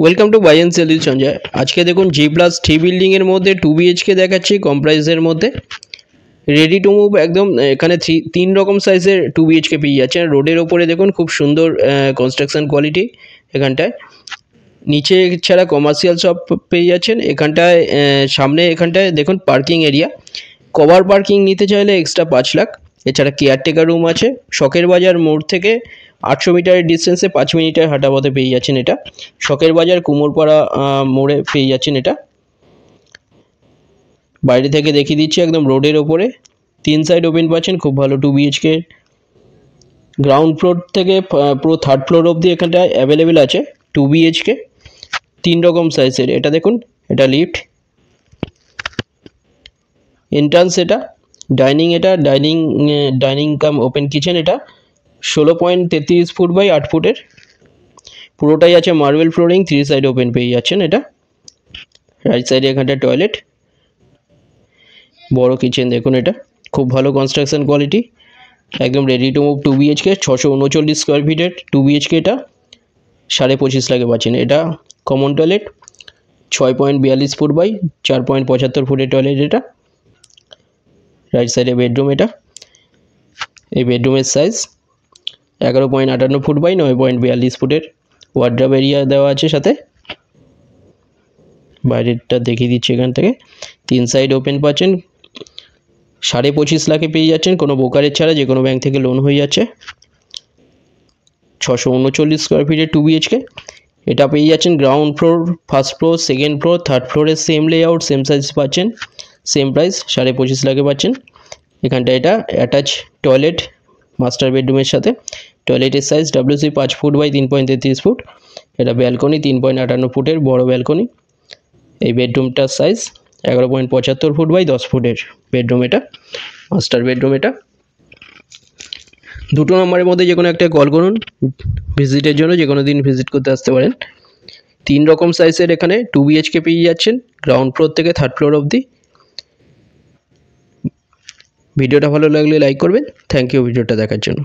Welcome to buy and sell with Sanjay. আজকে দেখুন G+3 বিল্ডিংয়ের মধ্যে 2 BHK দেখাচ্ছি কম প্রাইসের মধ্যে, রেডি টু মুভ একদম। এখানে তিন রকম সাইজের 2 BHK পেয়ে যাচ্ছেন। রোডের ওপরে দেখুন খুব সুন্দর কনস্ট্রাকশন কোয়ালিটি এখানটায়। নিচে ছাড়া কমার্শিয়াল শপ পেয়ে যাচ্ছেন এখানটায়। সামনে এখানটায় দেখুন পার্কিং এরিয়া, কভার পার্কিং নিতে চাইলে এক্সট্রা 5 লাখ। এছাড়া কেয়ারটেকার রুম আছে। শখের বাজার মোড় থেকে 800 মিটারের ডিস্টেন্সে 5 মিনিটের হাঁটা পথে পেয়ে যাচ্ছেন এটা। শখের বাজার কুমোরপাড়া মোড়ে পেয়ে যাচ্ছেন এটা। বাইরে থেকে দেখিয়ে দিচ্ছি, একদম রোডের ওপরে, 3 সাইড ওপেন পাচ্ছেন। খুব ভালো 2 BHK। গ্রাউন্ড ফ্লোর থেকে পুরো 3rd ফ্লোর অবধি এখানটায় অ্যাভেলেবেল আছে 2 BHK, 3 রকম সাইজের। এটা দেখুন, এটা লিফট, এন্ট্রান্স, এটা ডাইনিং, এটা ডাইনিং কাম ওপেন কিচেন। এটা 16.33 ফুট বাই 8 ফুটের, পুরোটাই আছে মার্বেল ফ্লোরিং, 3 সাইড ওপেন পেয়ে যাচ্ছেন এটা। রাইট সাইডে এখানটা টয়লেট, বড় কিচেন দেখুন। এটা খুব ভালো কনস্ট্রাকশন কোয়ালিটি, একদম ready to move 2 BHK, 639 square ফিটের 2 BHK। এটা 25.5 লাখে পাচ্ছেন। এটা কমন টয়লেট, 6.42 ফুট বাই 4.75 ফুটের টয়লেট এটা। রাইট সাইডে বেডরুম, এটা এই বেডরুমের সাইজ 11.58 ফুট বাই 9.42 ফুটের। ওয়ার্ড্রপ এরিয়া দেওয়া আছে সাথে। বাইরেটা দেখিয়ে দিচ্ছি এখান থেকে, 3 সাইড ওপেন পাচ্ছেন। 25.5 লাখে পেয়ে যাচ্ছেন কোনো ব্রোকারেজ ছাড়া, যে কোনো ব্যাংক থেকে লোন হয়ে যাচ্ছে। 639 স্কোয়ার ফিটের 2 BHK। এটা পেয়ে যাচ্ছেন ground floor, first floor, second floor, third ফ্লোরের সেম লেআউট, সেম সাইজ পাচ্ছেন, সেম প্রাইস 25.5 লাখে পাচ্ছেন। এখানটা এটা অ্যাটাচ টয়লেট মাস্টার বেডরুমের সাথে। টয়লেটের size WC 5 foot by 3.33 foot. এটা ব্যালকনি 3.58 ফুটের বড় ব্যালকনি। এই বেডরুমটার সাইজ 11.75 ফুট বাই 10 ফুটের বেডরুম, এটা মাস্টার বেডরুম। এটা দুটো নম্বরের মধ্যে যে কোনো একটা কল করুন ভিজিটের জন্য, যে কোনো দিন ভিজিট করতে আসতে পারেন। 3 রকম সাইজের এখানে 2 BHK পেয়ে যাচ্ছেন গ্রাউন্ড ফ্লোর থেকে 3rd ফ্লোর অবধি। ভিডিওটা ভালো লাগলে লাইক করবেন। থ্যাংক ইউ ভিডিওটা দেখার জন্য।